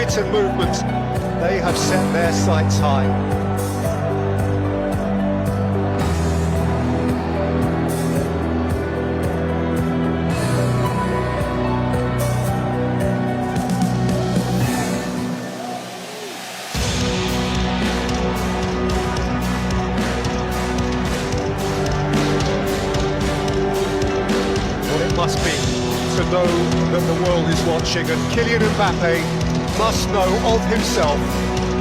height and movement, they have set their sights high. Must be to know that the world is watching, and Kylian Mbappe must know of himself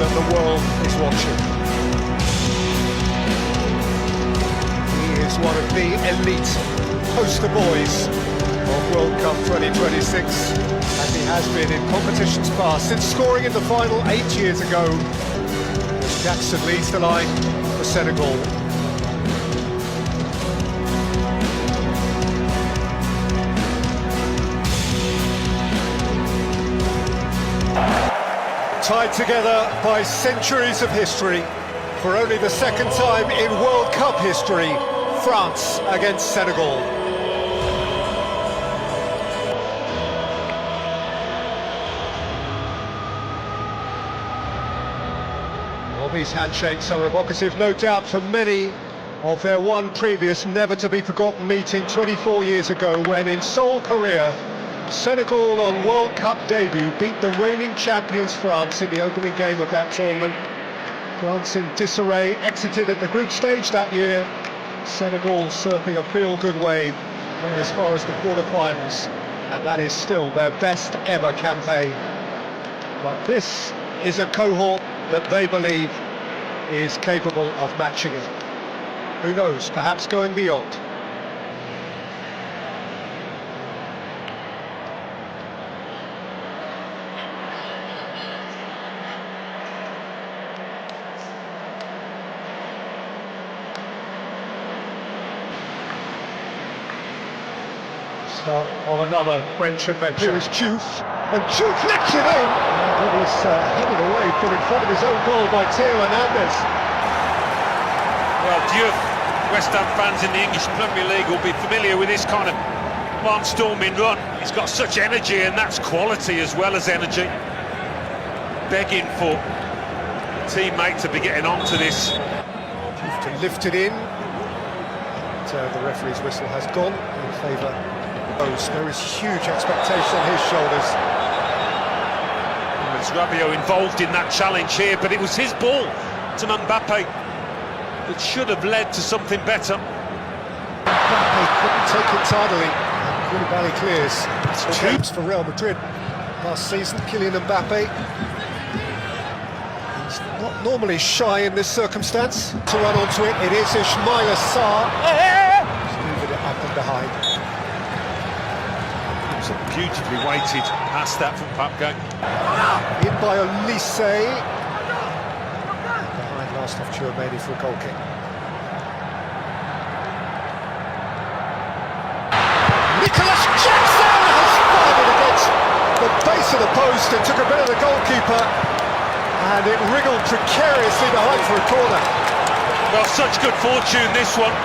that the world is watching. He is one of the elite poster boys of World Cup 2026, and he has been in competitions past, since scoring in the final 8 years ago as Jackson leads the line for Senegal. Tied together by centuries of history, for only the second time in World Cup history, France against Senegal. Well, these handshakes are evocative, no doubt, for many of their one previous never-to-be-forgotten meeting 24 years ago, when in Seoul, Korea, Senegal on World Cup debut beat the reigning champions France in the opening game of that tournament. France in disarray exited at the group stage that year. Senegal surfing a feel-good wave as far as the quarter-finals, and that is still their best ever campaign. But this is a cohort that they believe is capable of matching it. Who knows, perhaps going beyond. On another French adventure. Here is Diouf, and Diouf lets it in! And it is headed away from in front of his own goal by Theo Hernandez. Well, Diouf, West Ham fans in the English Premier League will be familiar with this kind of barnstorming run. He's got such energy, and that's quality as well as energy. Begging for a teammate to be getting onto this. Diouf to lift it in. And, the referee's whistle has gone in favour. There is huge expectation on his shoulders. It's Rabiot involved in that challenge here, but it was his ball to Mbappe that should have led to something better. Mbappe couldn't take it tidily. Koulibaly clears. It's 2 games for Real Madrid last season. Kylian Mbappe, he's not normally shy in this circumstance. To run onto it, it is Ismaila Sarr. He's moving it up and behind. Beautifully weighted past that from Papke. In by Olise. Behind last off Chouameni for a goal kick. Nicholas Jackson has fired it against the base of the post and took a bit of the goalkeeper, and it wriggled precariously behind for a corner. Well, such good fortune this one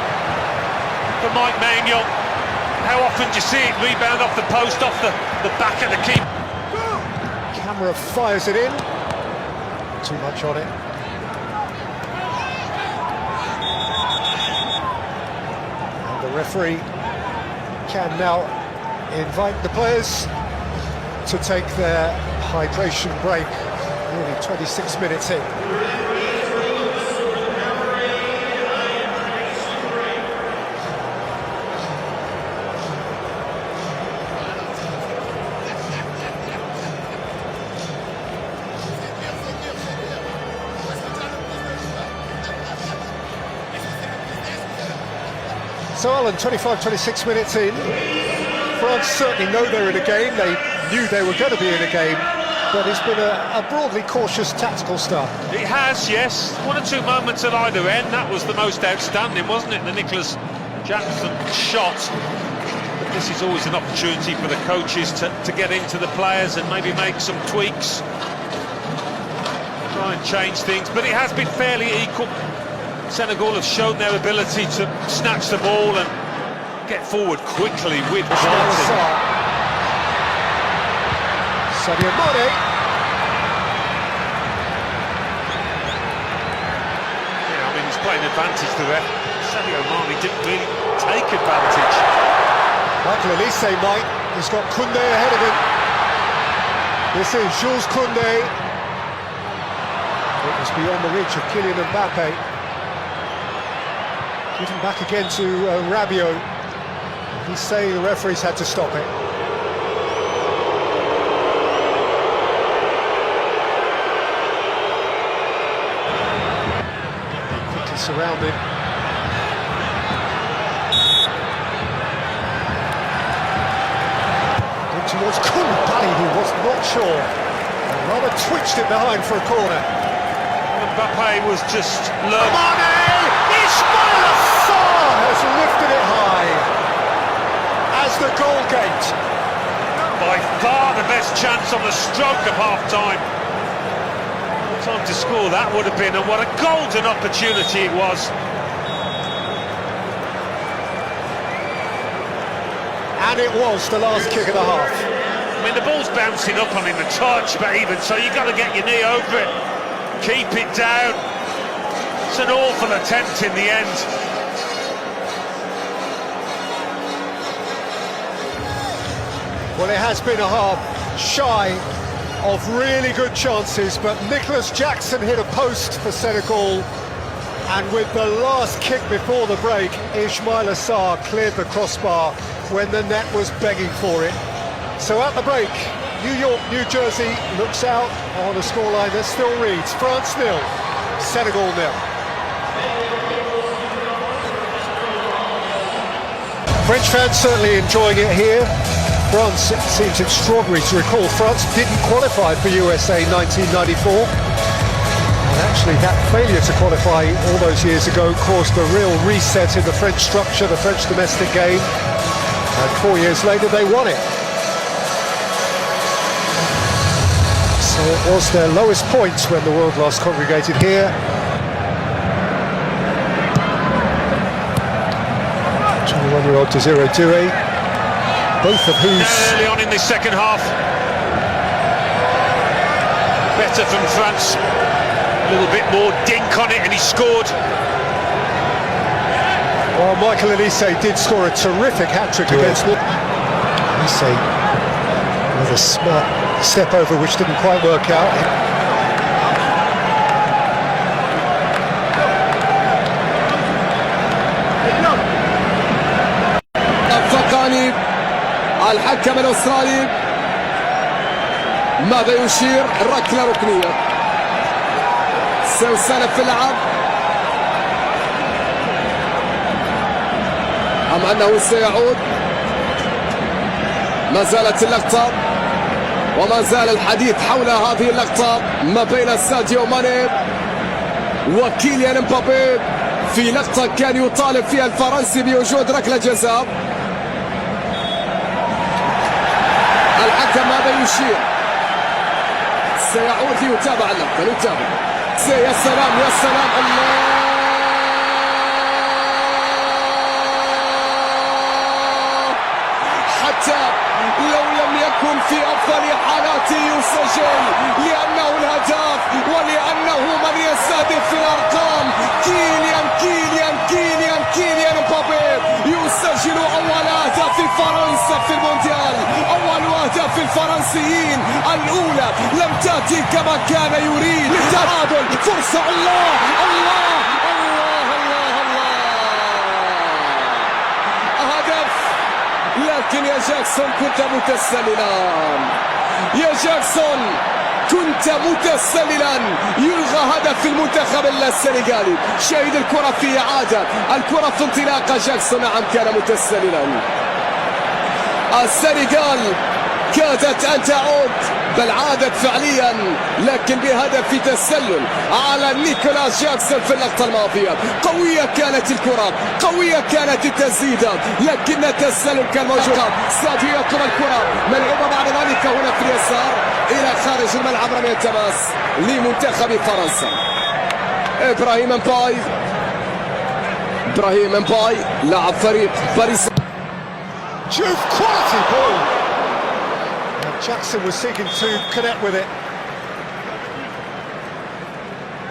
for Mike Maignan. How often do you see it rebound off the post, off the back of the keeper? Camera fires it in. Too much on it. And the referee can now invite the players to take their hydration break. Nearly 26 minutes in. So Alan, 25-26 minutes in, France certainly know they're in a game, they knew they were going to be in a game, but it's been a broadly cautious tactical start. It has, yes. 1 or 2 moments at either end. That was the most outstanding, wasn't it? The Nicholas Jackson shot. But this is always an opportunity for the coaches to get into the players and maybe make some tweaks. Try and change things, but it has been fairly equal. Senegal have shown their ability to snatch the ball and get forward quickly with quality. Sadio Mane, advantage, the ref. Sadio Mane didn't really take advantage. Michael Elise might. He's got Koundé ahead of him. This is Jules Koundé. It was beyond the reach of Kylian Mbappe. Given back again to Rabiot. He's saying the referees had to stop it. Quickly surrounded. Towards Koulibaly, who was not sure. Rather twitched it behind for a corner. Mbappe was just low. Mane! Ismail Assar has lifted it high as the goal gate. By far the best chance on the stroke of half-time. Time to score that would have been, and what a golden opportunity it was. And it was the last kick of the half. I mean, the ball's bouncing up on him a touch, but even so, you've got to get your knee over it. Keep it down. It's an awful attempt in the end. Well, it has been a half shy of really good chances, but Nicholas Jackson hit a post for Senegal, and with the last kick before the break, Ismail Assar cleared the crossbar when the net was begging for it. So at the break, New York, New Jersey looks out on a scoreline that still reads France 0, Senegal 0. French fans certainly enjoying it here. France, it seems extraordinary to recall, France didn't qualify for USA 1994. And actually that failure to qualify all those years ago caused a real reset in the French structure, the French domestic game. And 4 years later they won it. So it was their lowest points when the world last congregated here. 21-year-old Desiree Doué, both of whose... Early on in the second half. Better from France. A little bit more dink on it and he scored. Well, Michael Elise did score a terrific hat-trick against them. Elise with a smart step over which didn't quite work out. الفقاني الحكم الأسترالي ماذا يشير؟ ركلة ركنية سيسالب في اللعب أم أنه سيعود؟ ما زالت اللقطة وما زال الحديث حول هذه اللقطة ما بين ساديو ماني وكيليان مبابي في لقطة كان يطالب فيها الفرنسي بوجود ركلة جزاء. الحكم ماذا يشير؟ سيعود ليتابع اللقطة. نتابع. يا سلام يا سلام الله حتى لو لم يكن في أفضل حالاته يسجل لأنه الهداف ولأنه من يستهدف في الأرقام. كيليان مبابي يسجل أول أهداف في فرنسا في المونديال، أول أهداف في الفرنسيين، الأولى لم تأتي كما كان يريد. للتعادل فرصة. الله الله الله الله الله هدف. لكن يا جاكسون كنت متسللا، يا جاكسون كنت متسللا. يلغى هدف المنتخب السنغالي. شاهد الكرة في إعادة، الكرة في انطلاقة. جاكسون نعم كان متسللا. السنغال كادت أن تعود، بل عادت فعليا لكن بهدف تسلل على نيكولاس جاكسون في اللقطة الماضية. قوية كانت الكرة، قوية كانت التسديدة، لكن التسلل كان موجود. ساديو يطلب الكرة ملعوبة بعد ذلك هنا في اليسار إلى خارج الملعب. رمية تماس لمنتخب فرنسا. إبراهيم مباي لاعب فريق باريس. Juve quality ball. And Jackson was seeking to connect with it.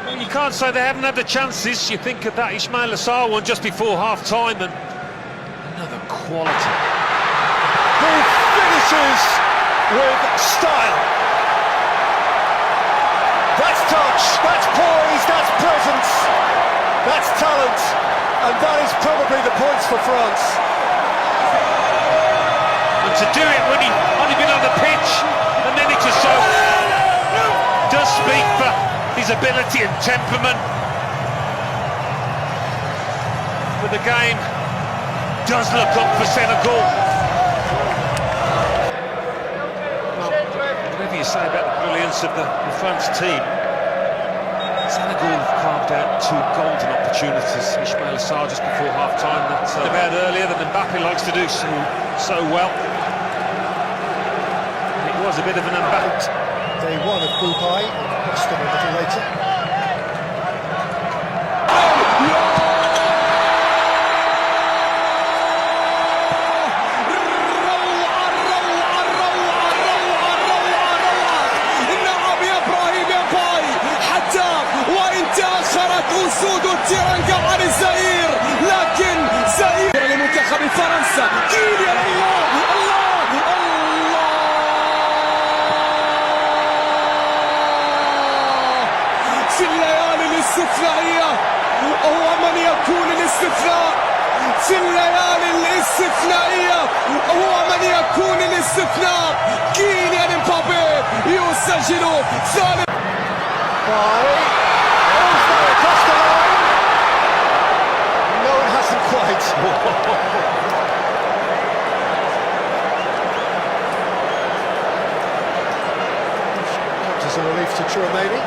When you can't say they haven't had the chances. You think of that Ismail Assar one just before half-time, and another quality. He finishes with style. That's touch, that's poise, that's presence, that's talent, and that is probably the points for France. And to do it when he only been on the pitch, and then it just so does speak for his ability and temperament. But the game does look up for Senegal. Well, whatever you say about the brilliance of the France team, Senegal have carved out two golden opportunities. Ismail Assar just before half-time, that's about earlier than Mbappe likes to do so well. It was a bit of an Mbappe. They won at Dubai and lost them a little later. أسود التيرانجا عن الزئير، لكن زئير لمنتخب فرنسا. كيليان الله الله الله في الليالي الاستثنائية هو من يكون الاستثناء. في الليالي الاستثنائية هو من يكون الاستثناء. كيليان مبابي يسجل ثالث. Across the line. No, it hasn't quite. Comes as a relief to Chouameni.